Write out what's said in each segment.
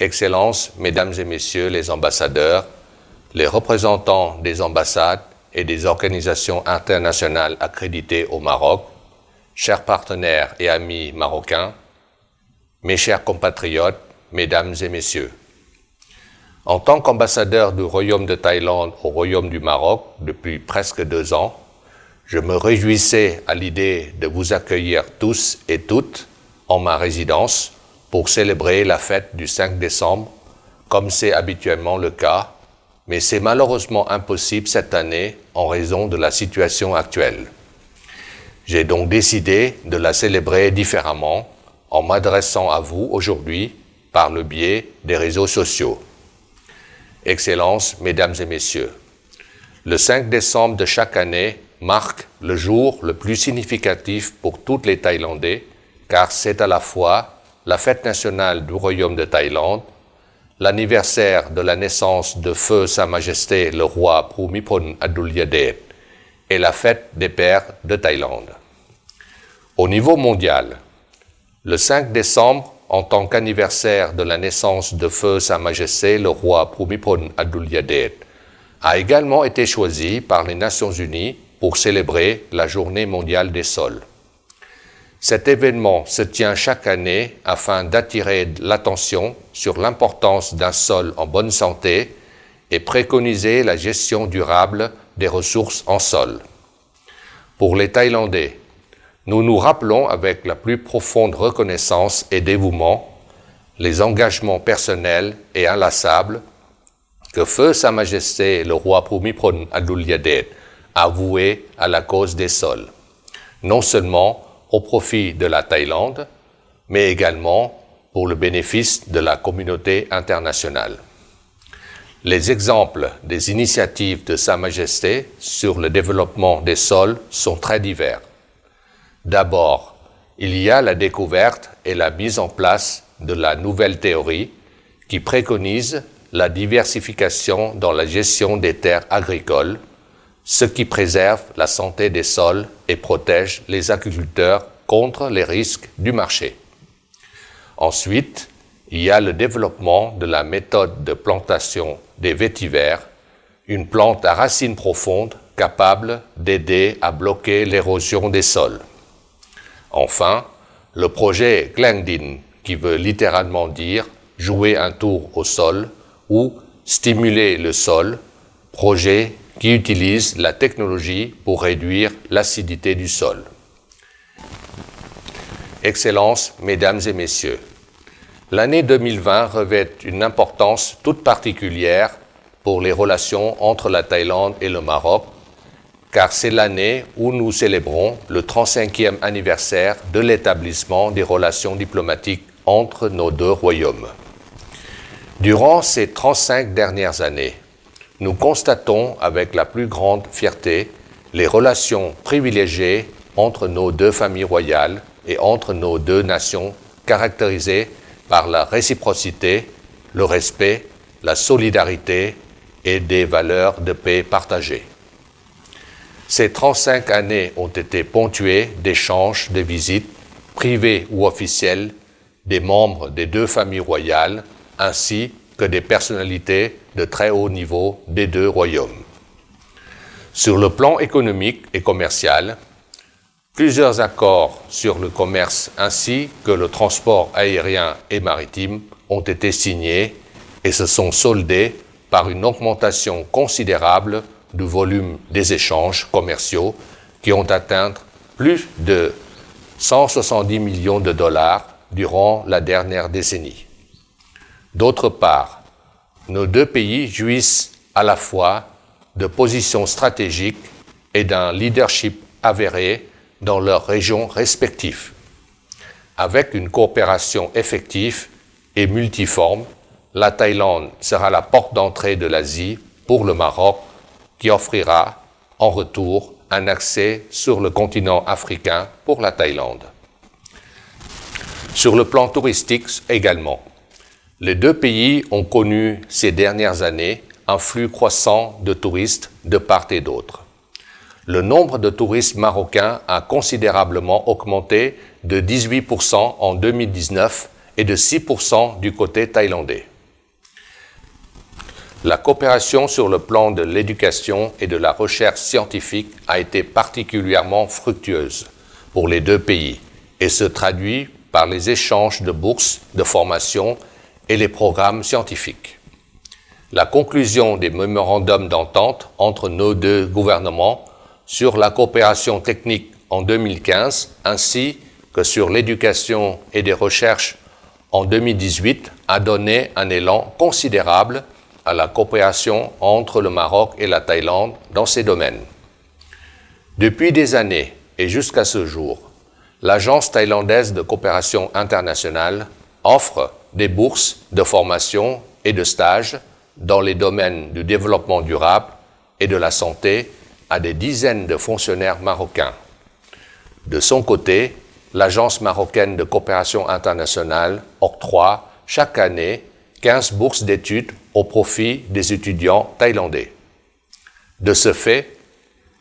Excellences, Mesdames et Messieurs les ambassadeurs, les représentants des ambassades et des organisations internationales accréditées au Maroc, chers partenaires et amis marocains, mes chers compatriotes, Mesdames et Messieurs. En tant qu'ambassadeur du Royaume de Thaïlande au Royaume du Maroc depuis presque 2 ans, je me réjouissais à l'idée de vous accueillir tous et toutes en ma résidence pour célébrer la fête du 5 décembre, comme c'est habituellement le cas, mais c'est malheureusement impossible cette année en raison de la situation actuelle. J'ai donc décidé de la célébrer différemment en m'adressant à vous aujourd'hui par le biais des réseaux sociaux. Excellences, Mesdames et Messieurs, le 5 décembre de chaque année marque le jour le plus significatif pour tous les Thaïlandais, car c'est à la fois la fête nationale du Royaume de Thaïlande, l'anniversaire de la naissance de Feu Sa Majesté le roi Bhumibol Adulyadej et la fête des pères de Thaïlande. Au niveau mondial, le 5 décembre, en tant qu'anniversaire de la naissance de Feu Sa Majesté le roi Bhumibol Adulyadej, a également été choisi par les Nations Unies pour célébrer la Journée mondiale des sols. Cet événement se tient chaque année afin d'attirer l'attention sur l'importance d'un sol en bonne santé et préconiser la gestion durable des ressources en sol. Pour les Thaïlandais, nous nous rappelons avec la plus profonde reconnaissance et dévouement les engagements personnels et inlassables que Feu Sa Majesté le roi Bhumibol Adulyadej a voués à la cause des sols, non seulement au profit de la Thaïlande, mais également pour le bénéfice de la communauté internationale. Les exemples des initiatives de Sa Majesté sur le développement des sols sont très divers. D'abord, il y a la découverte et la mise en place de la nouvelle théorie qui préconise la diversification dans la gestion des terres agricoles, ce qui préserve la santé des sols et protège les agriculteurs contre les risques du marché. Ensuite, il y a le développement de la méthode de plantation des vétivers, une plante à racines profondes capable d'aider à bloquer l'érosion des sols. Enfin, le projet Glengdin, qui veut littéralement dire « jouer un tour au sol » ou « stimuler le sol », projet qui utilise la technologie pour réduire l'acidité du sol. Excellences, Mesdames et Messieurs, l'année 2020 revêt une importance toute particulière pour les relations entre la Thaïlande et le Maroc, car c'est l'année où nous célébrons le 35e anniversaire de l'établissement des relations diplomatiques entre nos 2 royaumes. Durant ces 35 dernières années, nous constatons avec la plus grande fierté les relations privilégiées entre nos 2 familles royales et entre nos 2 nations caractérisées par la réciprocité, le respect, la solidarité et des valeurs de paix partagées. Ces 35 années ont été ponctuées d'échanges, de visites, privées ou officielles, des membres des 2 familles royales, ainsi que des personnalités de très haut niveau des 2 royaumes. Sur le plan économique et commercial, plusieurs accords sur le commerce ainsi que le transport aérien et maritime ont été signés et se sont soldés par une augmentation considérable du volume des échanges commerciaux qui ont atteint plus de 170 millions de dollars durant la dernière décennie. D'autre part, nos 2 pays jouissent à la fois de positions stratégiques et d'un leadership avéré dans leurs régions respectives. Avec une coopération effective et multiforme, la Thaïlande sera la porte d'entrée de l'Asie pour le Maroc, qui offrira en retour un accès sur le continent africain pour la Thaïlande. Sur le plan touristique également, les 2 pays ont connu ces dernières années un flux croissant de touristes de part et d'autre. Le nombre de touristes marocains a considérablement augmenté de 18% en 2019 et de 6% du côté thaïlandais. La coopération sur le plan de l'éducation et de la recherche scientifique a été particulièrement fructueuse pour les deux pays et se traduit par les échanges de bourses de formation et les programmes scientifiques. La conclusion des mémorandums d'entente entre nos deux gouvernements sur la coopération technique en 2015 ainsi que sur l'éducation et des recherches en 2018 a donné un élan considérable à la coopération entre le Maroc et la Thaïlande dans ces domaines. Depuis des années et jusqu'à ce jour, l'Agence thaïlandaise de coopération internationale offre des bourses de formation et de stage dans les domaines du développement durable et de la santé à des dizaines de fonctionnaires marocains. De son côté, l'Agence marocaine de coopération internationale octroie chaque année 15 bourses d'études au profit des étudiants thaïlandais. De ce fait,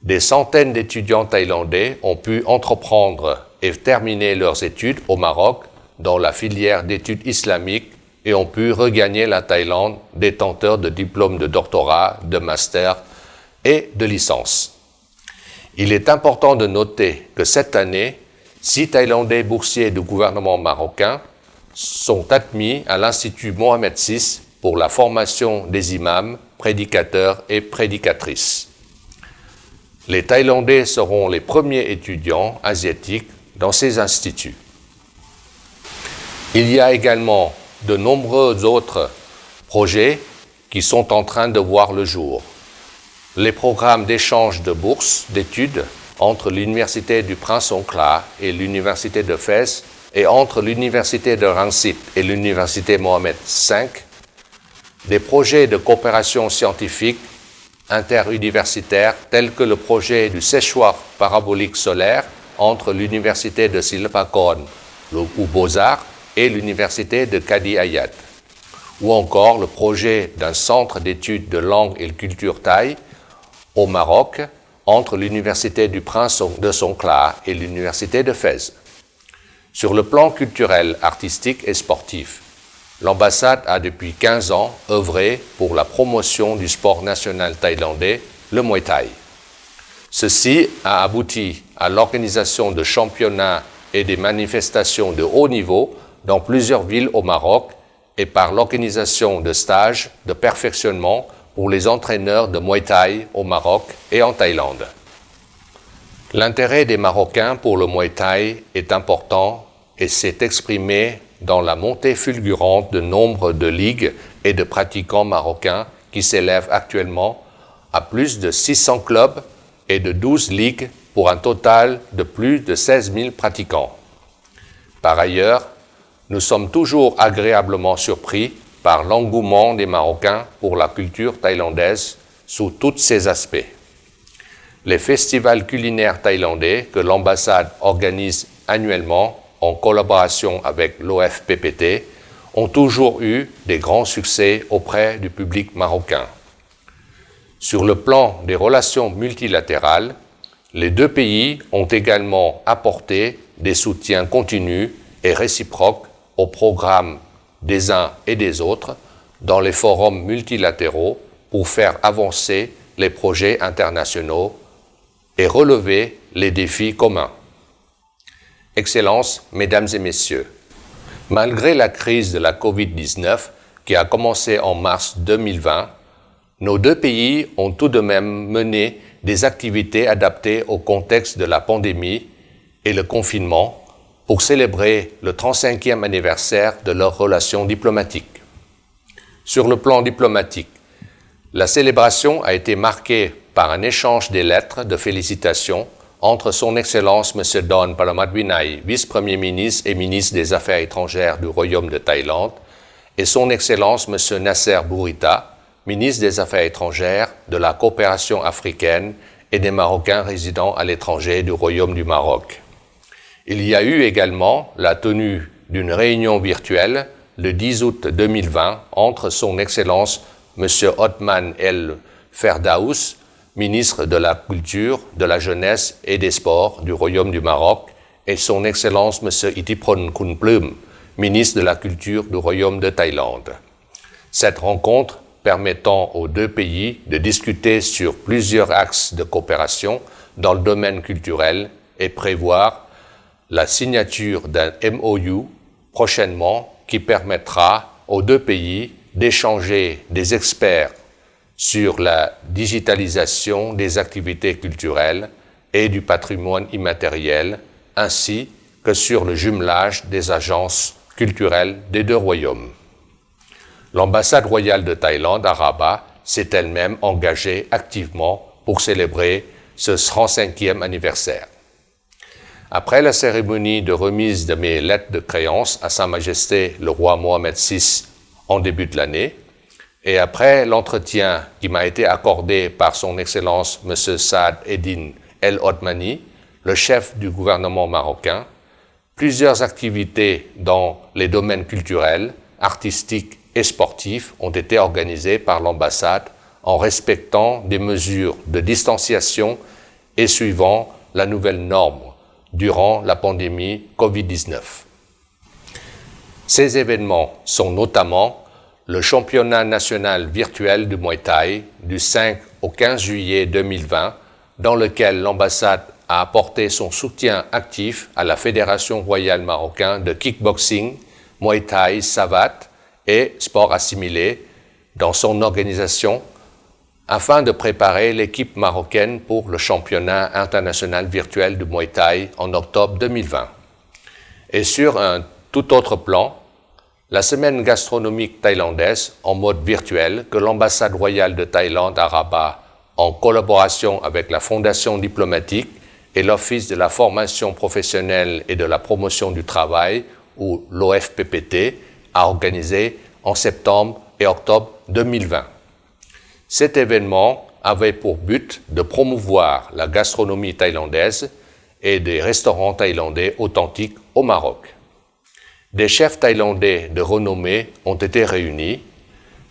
des centaines d'étudiants thaïlandais ont pu entreprendre et terminer leurs études au Maroc dans la filière d'études islamiques et ont pu regagner la Thaïlande détenteurs de diplômes de doctorat, de master et de licence. Il est important de noter que cette année, 6 Thaïlandais boursiers du gouvernement marocain sont admis à l'Institut Mohamed VI pour la formation des imams, prédicateurs et prédicatrices. Les Thaïlandais seront les premiers étudiants asiatiques dans ces instituts. Il y a également de nombreux autres projets qui sont en train de voir le jour. Les programmes d'échange de bourses d'études entre l'Université du Prince Songkhla et l'Université de Fès et entre l'Université de Rangsit et l'Université Mohamed V, des projets de coopération scientifique interuniversitaire tels que le projet du séchoir parabolique solaire entre l'Université de Silpakorn ou Beaux-Arts et l'Université de Qadi Ayad, ou encore le projet d'un centre d'études de langue et de culture thaï au Maroc entre l'Université du Prince de Songkhla et l'Université de Fès. Sur le plan culturel, artistique et sportif, l'ambassade a depuis 15 ans œuvré pour la promotion du sport national thaïlandais, le Muay Thai. Ceci a abouti à l'organisation de championnats et des manifestations de haut niveau dans plusieurs villes au Maroc et par l'organisation de stages de perfectionnement pour les entraîneurs de Muay Thai au Maroc et en Thaïlande. L'intérêt des Marocains pour le Muay Thai est important et s'est exprimé dans la montée fulgurante de nombre de ligues et de pratiquants marocains qui s'élèvent actuellement à plus de 600 clubs et de 12 ligues pour un total de plus de 16 000 pratiquants. Par ailleurs, nous sommes toujours agréablement surpris par l'engouement des Marocains pour la culture thaïlandaise sous tous ses aspects. Les festivals culinaires thaïlandais que l'ambassade organise annuellement en collaboration avec l'OFPPT ont toujours eu des grands succès auprès du public marocain. Sur le plan des relations multilatérales, les deux pays ont également apporté des soutiens continus et réciproques au programme des uns et des autres dans les forums multilatéraux pour faire avancer les projets internationaux et relever les défis communs. Excellences, Mesdames et Messieurs, malgré la crise de la COVID-19 qui a commencé en mars 2020, nos deux pays ont tout de même mené des activités adaptées au contexte de la pandémie et le confinement pour célébrer le 35e anniversaire de leurs relations diplomatiques. Sur le plan diplomatique, la célébration a été marquée par un échange des lettres de félicitations entre Son Excellence M. Don Paramatvinai, vice-premier ministre et ministre des Affaires étrangères du Royaume de Thaïlande, et Son Excellence M. Nasser Bourita, ministre des Affaires étrangères, de la coopération africaine et des Marocains résidant à l'étranger du Royaume du Maroc. Il y a eu également la tenue d'une réunion virtuelle le 10 août 2020 entre Son Excellence M. Othman El Ferdaous, ministre de la Culture, de la Jeunesse et des Sports du Royaume du Maroc, et Son Excellence M. Itipron Kunplum, ministre de la Culture du Royaume de Thaïlande. Cette rencontre permettant aux deux pays de discuter sur plusieurs axes de coopération dans le domaine culturel et prévoir la signature d'un MOU prochainement qui permettra aux deux pays d'échanger des experts sur la digitalisation des activités culturelles et du patrimoine immatériel, ainsi que sur le jumelage des agences culturelles des deux royaumes. L'ambassade royale de Thaïlande à Rabat s'est elle-même engagée activement pour célébrer ce 35e anniversaire. Après la cérémonie de remise de mes lettres de créance à Sa Majesté le roi Mohamed VI en début de l'année, et après l'entretien qui m'a été accordé par son Excellence M. Saad Eddine El Othmani, le chef du gouvernement marocain, plusieurs activités dans les domaines culturels, artistiques et sportifs ont été organisées par l'ambassade en respectant des mesures de distanciation et suivant la nouvelle norme durant la pandémie Covid-19. Ces événements sont notamment le championnat national virtuel du Muay Thai du 5 au 15 juillet 2020, dans lequel l'ambassade a apporté son soutien actif à la Fédération royale marocaine de kickboxing, Muay Thai, savate et sports assimilés dans son organisation afin de préparer l'équipe marocaine pour le championnat international virtuel du Muay Thai en octobre 2020. Et sur un tout autre plan, la semaine gastronomique thaïlandaise en mode virtuel que l'ambassade royale de Thaïlande à Rabat, en collaboration avec la Fondation diplomatique et l'Office de la formation professionnelle et de la promotion du travail, ou l'OFPPT, a organisé en septembre et octobre 2020. Cet événement avait pour but de promouvoir la gastronomie thaïlandaise et des restaurants thaïlandais authentiques au Maroc. Des chefs thaïlandais de renommée ont été réunis,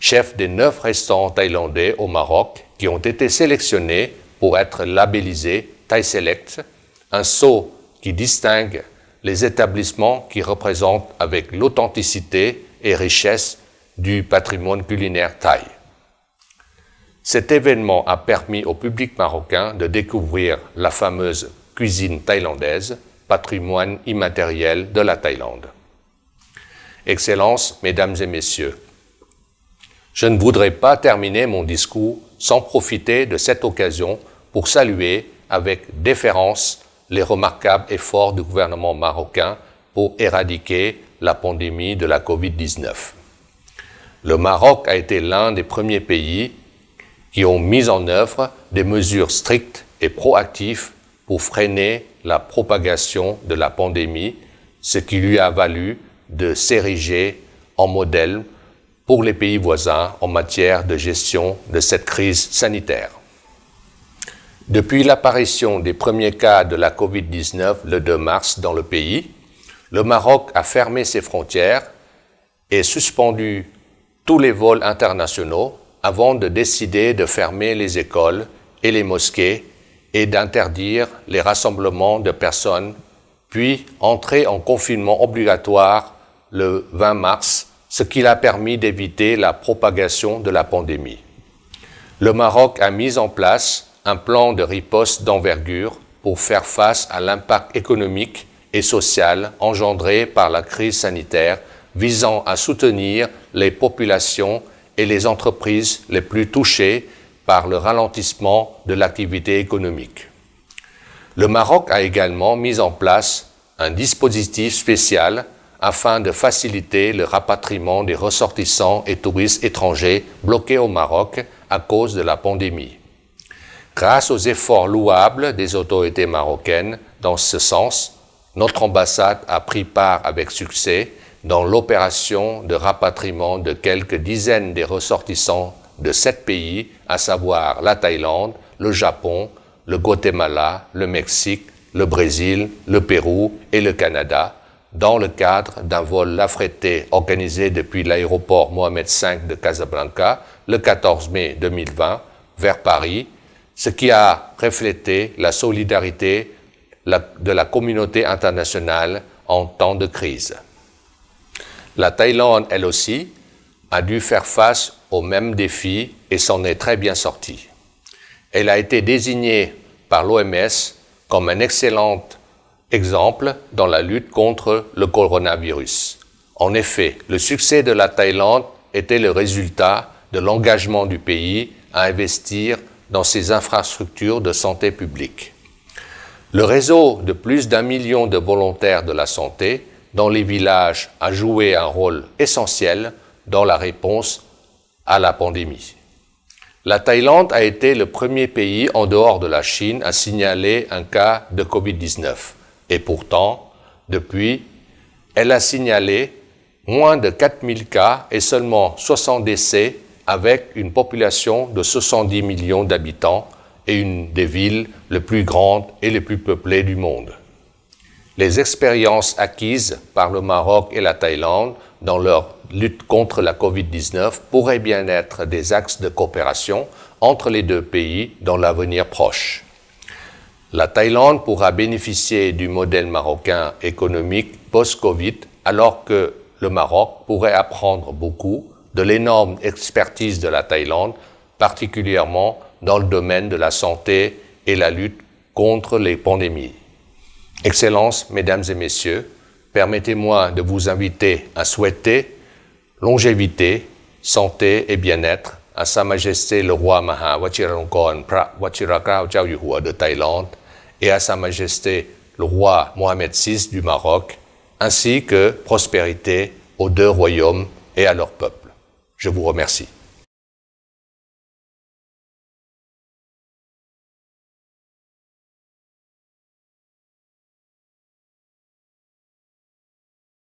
chefs des 9 restaurants thaïlandais au Maroc qui ont été sélectionnés pour être labellisés Thai Select, un sceau qui distingue les établissements qui représentent avec l'authenticité et richesse du patrimoine culinaire thaï. Cet événement a permis au public marocain de découvrir la fameuse cuisine thaïlandaise, patrimoine immatériel de la Thaïlande. Excellences, Mesdames et Messieurs, je ne voudrais pas terminer mon discours sans profiter de cette occasion pour saluer avec déférence les remarquables efforts du gouvernement marocain pour éradiquer la pandémie de la Covid-19. Le Maroc a été l'un des premiers pays qui ont mis en œuvre des mesures strictes et proactives pour freiner la propagation de la pandémie, ce qui lui a valu de s'ériger en modèle pour les pays voisins en matière de gestion de cette crise sanitaire. Depuis l'apparition des premiers cas de la Covid-19 le 2 mars dans le pays, le Maroc a fermé ses frontières et suspendu tous les vols internationaux avant de décider de fermer les écoles et les mosquées et d'interdire les rassemblements de personnes, puis entrer en confinement obligatoire le 20 mars, ce qui a permis d'éviter la propagation de la pandémie. Le Maroc a mis en place un plan de riposte d'envergure pour faire face à l'impact économique et social engendré par la crise sanitaire, visant à soutenir les populations et les entreprises les plus touchées par le ralentissement de l'activité économique. Le Maroc a également mis en place un dispositif spécial afin de faciliter le rapatriement des ressortissants et touristes étrangers bloqués au Maroc à cause de la pandémie. Grâce aux efforts louables des autorités marocaines dans ce sens, notre ambassade a pris part avec succès dans l'opération de rapatriement de quelques dizaines des ressortissants de 7 pays, à savoir la Thaïlande, le Japon, le Guatemala, le Mexique, le Brésil, le Pérou et le Canada, dans le cadre d'un vol affrété organisé depuis l'aéroport Mohamed V de Casablanca le 14 mai 2020 vers Paris, ce qui a reflété la solidarité de la communauté internationale en temps de crise. La Thaïlande, elle aussi, a dû faire face aux mêmes défis et s'en est très bien sortie. Elle a été désignée par l'OMS comme un excellent exemple dans la lutte contre le coronavirus. En effet, le succès de la Thaïlande était le résultat de l'engagement du pays à investir dans ses infrastructures de santé publique. Le réseau de plus d'1 million de volontaires de la santé dans les villages a joué un rôle essentiel dans la réponse à la pandémie. La Thaïlande a été le premier pays en dehors de la Chine à signaler un cas de Covid-19. Et pourtant, depuis, elle a signalé moins de 4000 cas et seulement 60 décès avec une population de 70 millions d'habitants et une des villes les plus grandes et les plus peuplées du monde. Les expériences acquises par le Maroc et la Thaïlande dans leur lutte contre la Covid-19 pourraient bien être des axes de coopération entre les deux pays dans l'avenir proche. La Thaïlande pourra bénéficier du modèle marocain économique post-Covid alors que le Maroc pourrait apprendre beaucoup de l'énorme expertise de la Thaïlande, particulièrement dans le domaine de la santé et la lutte contre les pandémies. Excellences, Mesdames et Messieurs, permettez-moi de vous inviter à souhaiter longévité, santé et bien-être à Sa Majesté le roi Maha Vajiralongkorn Phra Vajirakrao Chao Yu Hua de Thaïlande et à Sa Majesté le roi Mohamed VI du Maroc, ainsi que prospérité aux deux royaumes et à leur peuple. Je vous remercie.